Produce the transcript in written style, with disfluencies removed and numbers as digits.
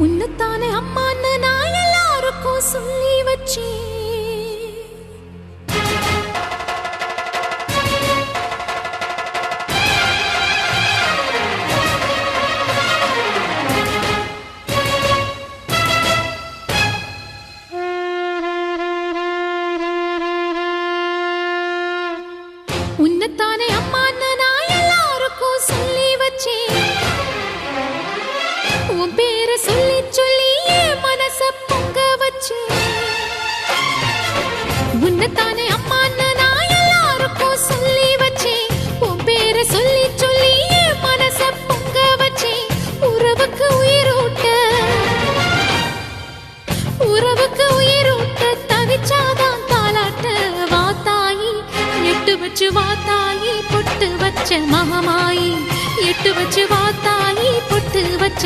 உன்னத்தானே அம்மான்னு நான் எல்லாருக்கும் சொல்லி வச்சேன். உன்னத்தானே அம்மான்னு நான் எல்லாருக்கும் சொல்லி வச்சேன். உன் பேரை சொல்லி சொல்லி என் மனச பொங்க வச்சேன். உன்னத்தானே அம்மான்னு நான் எல்லாருக்கும் சொல்லி வச்சேன். உன் பேரை சொல்லி சொல்லி என் மனச பொங்க வச்சேன். உறவுக்கு உயிரூட்ட தவிச்சாதான் தாலாட்ட. வாத்தாயி எட்டு வச்சு வாத்தாயி பொட்டு வச்ச மகமாயி. எட்டு வச்சு வாத்தாயி பொட்டு வச்ச